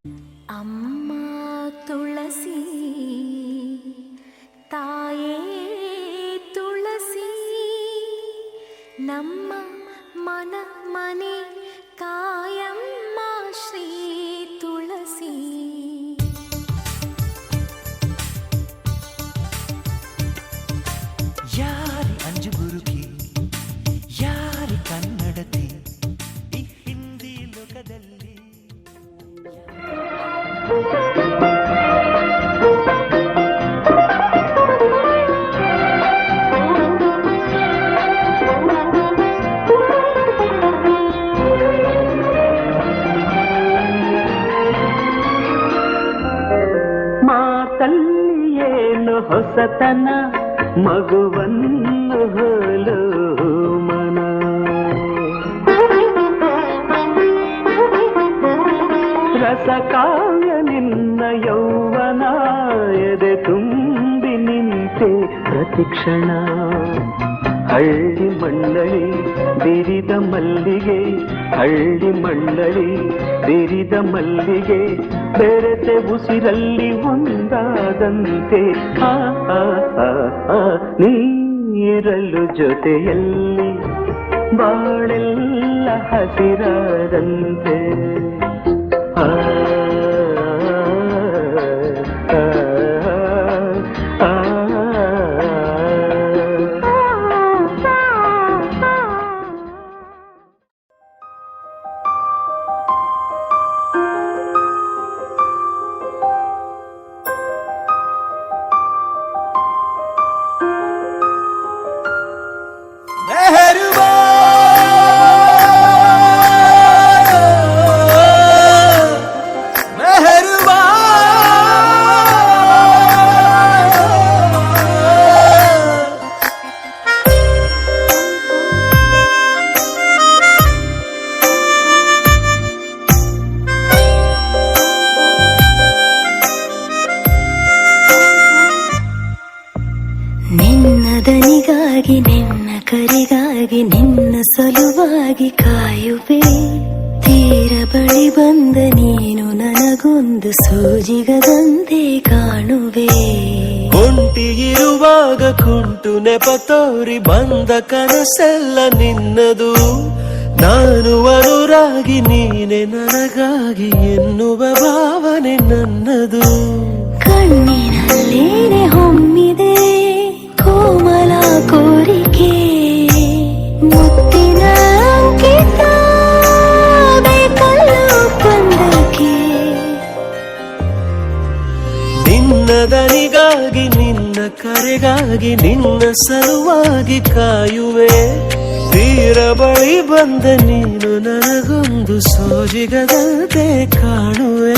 ಅಮ್ಮ ತುಳಸಿ ತಾಯೇ ತುಳಸಿ ನಮ್ಮ ಮನ ಮನೆ ಕಾಯಮ್ಮ ಶ್ರೀ ತುಳಸಿ. ಯಾರಿ ಅಂಜುಬುರುಕಿ ಯಾರಿ ಕನ್ನಡತಿ ಈ ಹಿಂದಿ ಲೋಕದಲ್ಲಿ. ಮಾತಲ್ಲಿ ಏನು ಹೊಸತನ ಮಗುವನ್ನು ಹೋಲೋ ಮನ. ರಸಕಾವ್ಯ ನಿನ್ನ ಯೌವನ ಎದೆ ತುಂಬಿ ನಿಂತೆ ಪ್ರತಿಕ್ಷಣ. ಹಳ್ಳಿ ಮಂಡಳಿ ಬಿರಿದ ಮಲ್ಲಿಗೆ ಹಳ್ಳಿ ಮಂಡಳಿ ಬಿರಿದ ಮಲ್ಲಿಗೆ ಬೆರೆತೆ ಉಸಿರಲ್ಲಿ ಒಂದಾದಂತೆ ನೀರಲು ಜೊತೆಯಲ್ಲಿ ಬಾಳೆಲ್ಲ ಹಸಿರಾದಂತೆ. ದನಿಗಾಗಿ ನಿನ್ನ ಕರೆಗಾಗಿ ನಿನ್ನ ಸಲುವಾಗಿ ಕಾಯುವೆ. ತೀರ ಬಳಿ ಬಂದ ನೀನು ನನಗೊಂದು ಸೋಜಿಗದಂತೆ ಕಾಣುವೆ. ಒಂಟಿಗಿರುವಾಗ ಕುಂಟು ನೆಪ ತೋರಿ ಬಂದ ಕನಸೆಲ್ಲ ನಿನ್ನದು. ನಾನು ಅನುರಾಗಿ ನೀನೆ ನನಗಾಗಿ ಎನ್ನುವ ಭಾವನೆ ನನ್ನದು. ಕಣ್ಣಿನಲ್ಲೇನೆ ಹೊಮ್ಮಿದೆ ಕೋಮಲ ಕೋರಿಕೆ ಮುತ್ತಿನ ಅಂಕಿತ ಬೇಕಲ್ಲ ಬಂದಕ್ಕೆ. ನಿನ್ನ ದನಿಗಾಗಿ ನಿನ್ನ ಕರೆಗಾಗಿ ನಿನ್ನ ಸಲುವಾಗಿ ಕಾಯುವೆ. ತೀರ ಬಳಿ ಬಂದ ನೀನು ನನಗೊಂದು ಸೋಜಿಗದಂತೆ ಕಾಣುವೆ.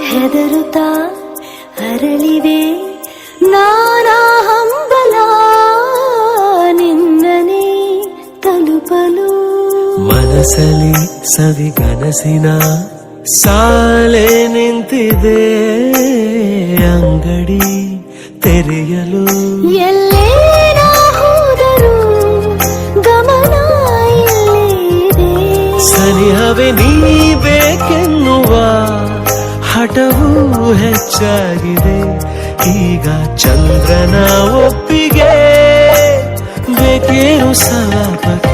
ಹೆದರುತ್ತಾ ಅರಳಿವೆ ನಾನಾ ಹಂಬಲ ನಿನ್ನನೆ ತಲುಪಲು. ಮನಸಲಿ ಸವಿಗನಸಿನ ಸಾಲೆ ನಿಂತಿದೆ ಅಂಗಡಿ ತೆರೆಯಲು. ಎಲ್ಲೇ ನಾ ಹೋದರೂ ಗಮನ ಇಲ್ಲಿದೆ. ಸನಿಹವೇ ನೀ ಬೇಕೆನ್ನುವ ಹಠವೂ ಹೆಚ್ಚಾಗಿದೆ. ಈಗ ಚಂದ್ರನ ಒಪ್ಪಿಗೆ ಬೇಕೇನು ಸಾಪಕ್ಕೆ.